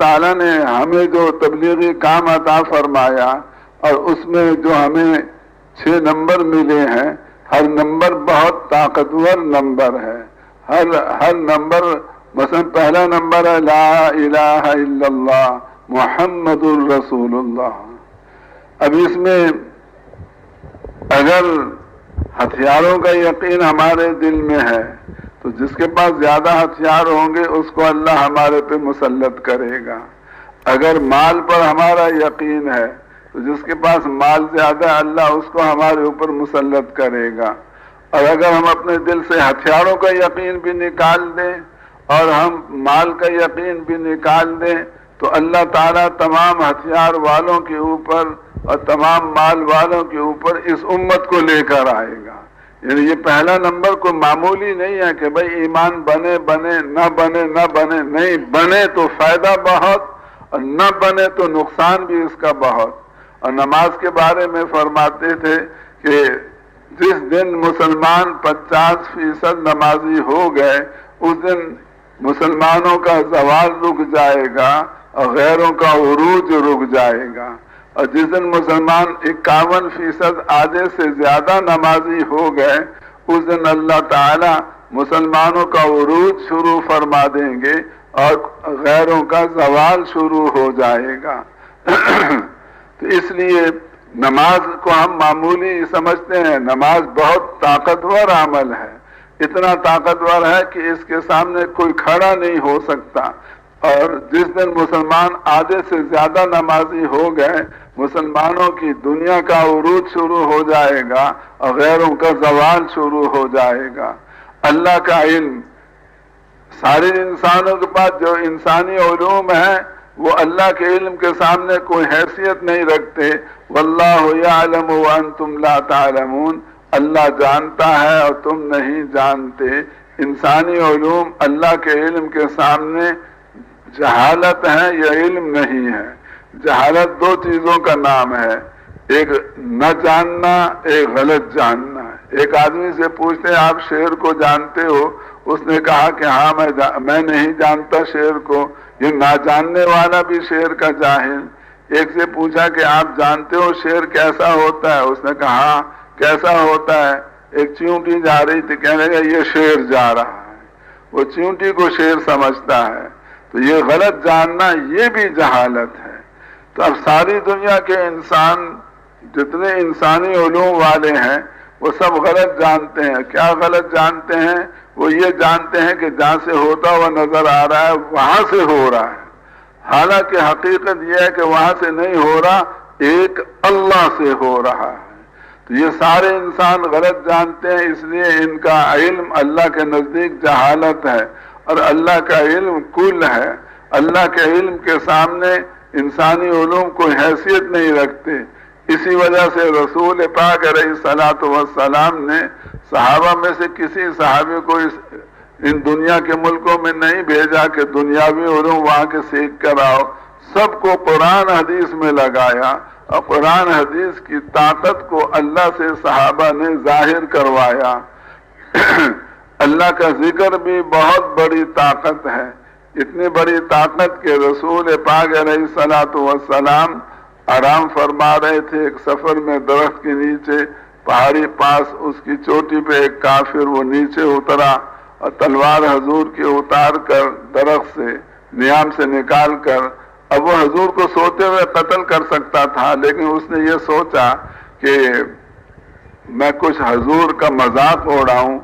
تعالیٰ نے ہمیں جو تبلیغی کام عطا فرمایا اور اس میں جو ہمیں 6 نمبر ملے ہیں، ہر نمبر بہت طاقتور نمبر ہے. ہر نمبر، مثلا پہلا نمبر ہے لا الہ الا اللہ محمد الرسول اللہ. اب اس میں اگر ہتھیاروں کا یقین ہمارے دل میں ہے تو جس کے پاس زیادہ ہتھیار ہوں گے اس کو اللہ ہمارے پہ مسلط کرے گا. اگر مال پر ہمارا یقین ہے تو جس کے پاس مال زیادہ ہے اللہ اس کو ہمارے اوپر مسلط کرے گا. اور اگر ہم اپنے دل سے ہتھیاروں کا یقین بھی نکال دیں اور ہم مال کا یقین بھی نکال دیں تو اللہ تعالیٰ تمام ہتھیار والوں کے اوپر اور تمام مال والوں کے اوپر اس امت کو لے کر آئے گا. یعنی یہ پہلا نمبر کوئی معمولی نہیں ہے کہ بھئی ایمان بنے نہ بنے، نہیں، بنے تو فائدہ بہت اور نہ بنے تو نقصان بھی اس کا بہت. اور نماز کے بارے میں فرماتے تھے کہ جس دن مسلمان 50% نمازی ہو گئے اس دن مسلمانوں کا زوال رک جائے گا اور غیروں کا عروج رک جائے گا. اور جس دن مسلمان 51% آدھے سے زیادہ نمازی ہو گئے اس دن اللہ تعالی مسلمانوں کا عروج شروع فرما دیں گے اور غیروں کا زوال شروع ہو جائے گا. تو اس لیے نماز کو ہم معمولی سمجھتے ہیں، نماز بہت طاقتور عمل ہے. اتنا طاقتور ہے کہ اس کے سامنے کوئی کھڑا نہیں ہو سکتا. اور جس دن مسلمان آدھے سے زیادہ نمازی ہو گئے مسلمانوں کی دنیا کا عروج شروع ہو جائے گا اور غیروں کا زوال شروع ہو جائے گا. اللہ کا علم، سارے انسانوں کے پاس جو انسانی علوم ہیں وہ اللہ کے علم کے سامنے کوئی حیثیت نہیں رکھتے. واللہ یعلم وانتم لا تعلمون، اللہ جانتا ہے اور تم نہیں جانتے. انسانی علوم اللہ کے علم کے سامنے جہالت ہے یا علم نہیں ہے. جہالت 2 چیزوں کا نام ہے، ایک نہ جاننا، ایک غلط جاننا. ایک آدمی سے پوچھتے ہیں آپ شعر کو جانتے ہو؟ اس نے کہا کہ ہاں میں نہیں جانتا شعر کو. یہ نہ جاننے والا بھی شعر کا جاہل. ایک سے پوچھا کہ آپ جانتے ہو شعر کیسا ہوتا ہے؟ اس نے کہا ہاں کیسا ہوتا ہے؟ ایک چیونٹی جا رہی تھی، کہنے لگا یہ شعر جا رہا ہے. وہ چیونٹی کو شعر سمجھتا ہے. تو یہ غلط جاننا یہ بھی جہالت ہے. تو اب ساری دنیا کے انسان جتنے انسانی علوم والے ہیں وہ سب غلط جانتے ہیں. کیا غلط جانتے ہیں؟ وہ یہ جانتے ہیں کہ جہاں سے ہوتا ہوا نظر آ رہا ہے وہاں سے ہو رہا ہے، حالانکہ حقیقت یہ ہے کہ وہاں سے نہیں ہو رہا، ایک اللہ سے ہو رہا ہے. تو یہ سارے انسان غلط جانتے ہیں، اس لیے ان کا علم اللہ کے نزدیک جہالت ہے اور اللہ کا علم کل ہے. اللہ کے علم کے سامنے انسانی علوم کوئی حیثیت نہیں رکھتے. اسی وجہ سے رسول پاک علیہ الصلوۃ والسلام نے صحابہ میں سے کسی صحابی کو ان دنیا کے ملکوں میں نہیں بھیجا کہ دنیاوی علوم وہاں کے سیکھ کر آؤ. سب کو قرآن حدیث میں لگایا اور قرآن حدیث کی طاقت کو اللہ سے صحابہ نے ظاہر کروایا. اللہ کا ذکر بھی بہت بڑی طاقت ہے، اتنی بڑی طاقت کہ رسول پاک علیہ الصلوۃ والسلام آرام فرما رہے تھے. ایک سفر میں درخت کے نیچے پہاڑی پاس اس کی چوٹی پہ ایک کافر وہ نیچے اترا اور تلوار حضور کی اتار کر درخت سے نیام سے نکال کر، اب وہ حضور کو سوتے ہوئے قتل کر سکتا تھا لیکن اس نے یہ سوچا کہ میں کچھ حضور کا مذاق اڑاؤں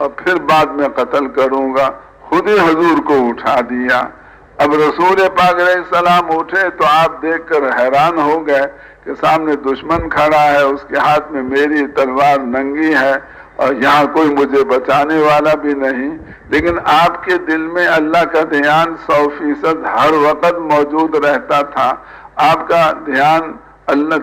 اور پھر بعد میں قتل کروں گا. خود ہی حضور کو اٹھا دیا. اب رسول پاک علیہ السلام اٹھے تو آپ دیکھ کر حیران ہو گئے کہ سامنے دشمن کھڑا ہے، اس کے ہاتھ میں میری تلوار ننگی ہے اور یہاں کوئی مجھے بچانے والا بھی نہیں. لیکن آپ کے دل میں اللہ کا دھیان 100% ہر وقت موجود رہتا تھا. آپ کا دھیان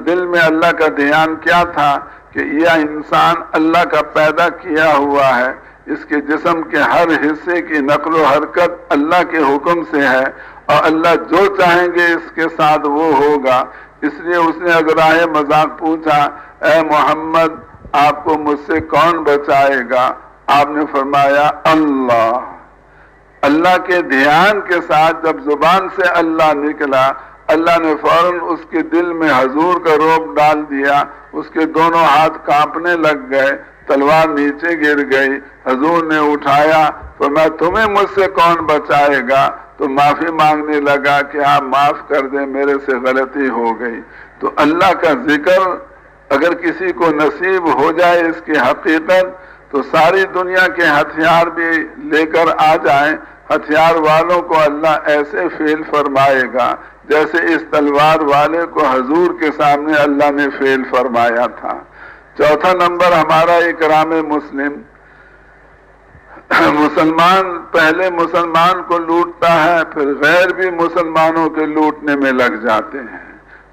دل میں اللہ کا دھیان کیا تھا کہ یہ انسان اللہ کا پیدا کیا ہوا ہے، اس کے جسم کے ہر حصے کی نقل و حرکت اللہ کے حکم سے ہے اور اللہ جو چاہیں گے اس کے ساتھ وہ ہوگا. اس لیے اس نے اگر راہ مذاق پوچھا اے محمد آپ کو مجھ سے کون بچائے گا؟ آپ نے فرمایا اللہ. اللہ کے دھیان کے ساتھ جب زبان سے اللہ نکلا، اللہ نے فوراً اس کے دل میں حضور کا رعب ڈال دیا، اس کے دونوں ہاتھ کانپنے لگ گئے، تلوار نیچے گر گئی، حضور نے اٹھایا، فرمایا تمہیں مجھ سے کون بچائے گا؟ تو معافی مانگنے لگا کہ آپ معاف کر دیں، میرے سے غلطی ہو گئی۔ تو اللہ کا ذکر اگر کسی کو نصیب ہو جائے اس کی حقیقت، تو ساری دنیا کے ہتھیار بھی لے کر آ جائیں، ہتھیار والوں کو اللہ ایسے فیل فرمائے گا جیسے اس تلوار والے کو حضور کے سامنے اللہ نے فیل فرمایا تھا۔ چوتھا نمبر ہمارا اکرام مسلم، مسلمان پہلے مسلمان کو لوٹتا ہے، پھر غیر بھی مسلمانوں کے لوٹنے میں لگ جاتے ہیں۔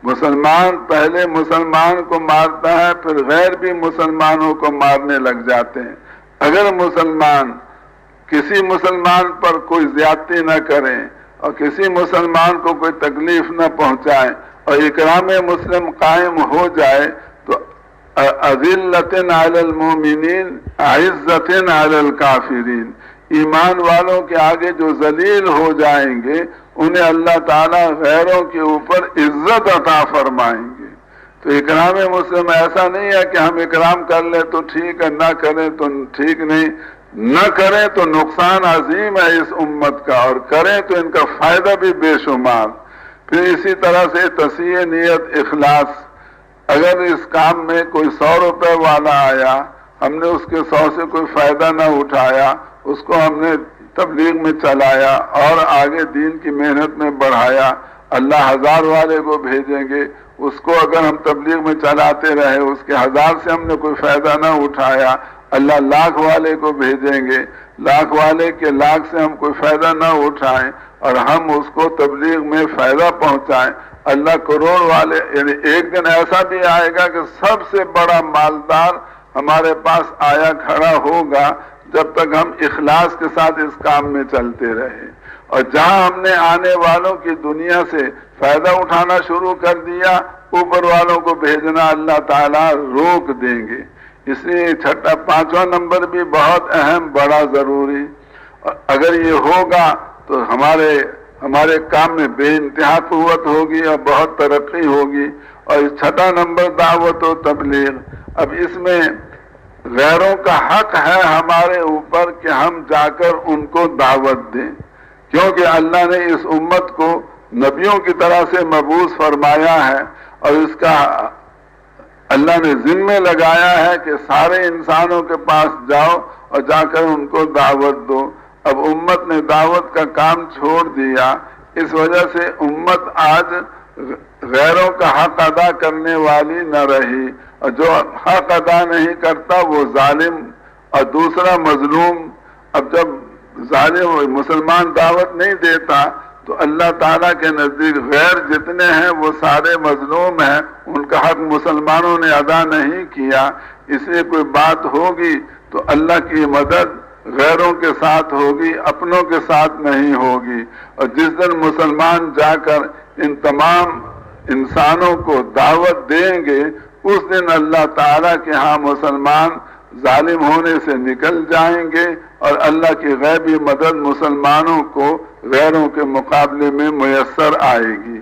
مسلمان پہلے مسلمان کو مارتا ہے، پھر غیر بھی مسلمانوں کو مارنے لگ جاتے ہیں۔ اگر مسلمان کسی مسلمان پر کوئی زیادتی نہ کریں اور کسی مسلمان کو کوئی تکلیف نہ پہنچائیں اور اکرام مسلم قائم ہو جائے تو اذلۃ علی المؤمنین عزۃ علی الکافرین، ایمان والوں کے آگے جو ذلیل ہو جائیں گے انہیں اللہ تعالیٰ غیروں کے اوپر عزت عطا فرمائیں گے۔ تو اکرام مسلم ایسا نہیں ہے کہ ہم اکرام کر لیں تو ٹھیک ہے، نہ کریں تو ٹھیک نہیں، نہ کریں تو نقصان عظیم ہے اس امت کا، اور کریں تو ان کا فائدہ بھی بے شمار۔ پھر اسی طرح سے تصحیح نیت، اخلاص، اگر اس کام میں کوئی 100 روپے والا آیا، ہم نے اس کے 100 سے کوئی فائدہ نہ اٹھایا، اس کو ہم نے تبلیغ میں چلایا اور آگے دین کی محنت میں بڑھایا، اللہ 1000 والے کو بھیجیں گے، اس کو اگر ہم تبلیغ میں چلاتے رہے، اس کے 1000 سے ہم نے کوئی فائدہ نہ اٹھایا، اللہ 1,00,000 والے کو بھیجیں گے، 1,00,000 والے کے 1,00,000 سے ہم کوئی فائدہ نہ اٹھائیں اور ہم اس کو تبلیغ میں فائدہ پہنچائیں، اللہ کروڑ والے، یعنی ایک دن ایسا بھی آئے گا کہ سب سے بڑا مالدار ہمارے پاس آیا کھڑا ہوگا جب تک ہم اخلاص کے ساتھ اس کام میں چلتے رہے۔ اور جہاں ہم نے آنے والوں کی دنیا سے فائدہ اٹھانا شروع کر دیا، اوپر والوں کو بھیجنا اللہ تعالیٰ روک دیں گے۔ اس لیے پانچواں نمبر بھی بہت اہم، بڑا ضروری، اگر یہ ہوگا تو ہمارے کام میں بے انتہا قوت ہوگی اور بہت ترقی ہوگی۔ اور چھٹا نمبر دعوت و تبلیغ، اب اس میں غیروں کا حق ہے ہمارے اوپر کہ ہم جا کر ان کو دعوت دیں، کیونکہ اللہ نے اس امت کو نبیوں کی طرح سے مبعوث فرمایا ہے اور اس کا اللہ نے ذمہ لگایا ہے کہ سارے انسانوں کے پاس جاؤ اور جا کر ان کو دعوت دو۔ اب امت نے دعوت کا کام چھوڑ دیا، اس وجہ سے امت آج غیروں کا حق ادا کرنے والی نہ رہی، اور جو حق ادا نہیں کرتا وہ ظالم اور دوسرا مظلوم۔ اب جب ظالم مسلمان دعوت نہیں دیتا تو اللہ تعالیٰ کے نزدیک غیر جتنے ہیں وہ سارے مظلوم ہیں، ان کا حق مسلمانوں نے ادا نہیں کیا، اس لیے کوئی بات ہوگی تو اللہ کی مدد غیروں کے ساتھ ہوگی، اپنوں کے ساتھ نہیں ہوگی۔ اور جس دن مسلمان جا کر ان تمام انسانوں کو دعوت دیں گے، اس دن اللہ تعالیٰ کے ہاں مسلمان ظالم ہونے سے نکل جائیں گے اور اللہ کی غیبی مدد مسلمانوں کو غیروں کے مقابلے میں میسر آئے گی۔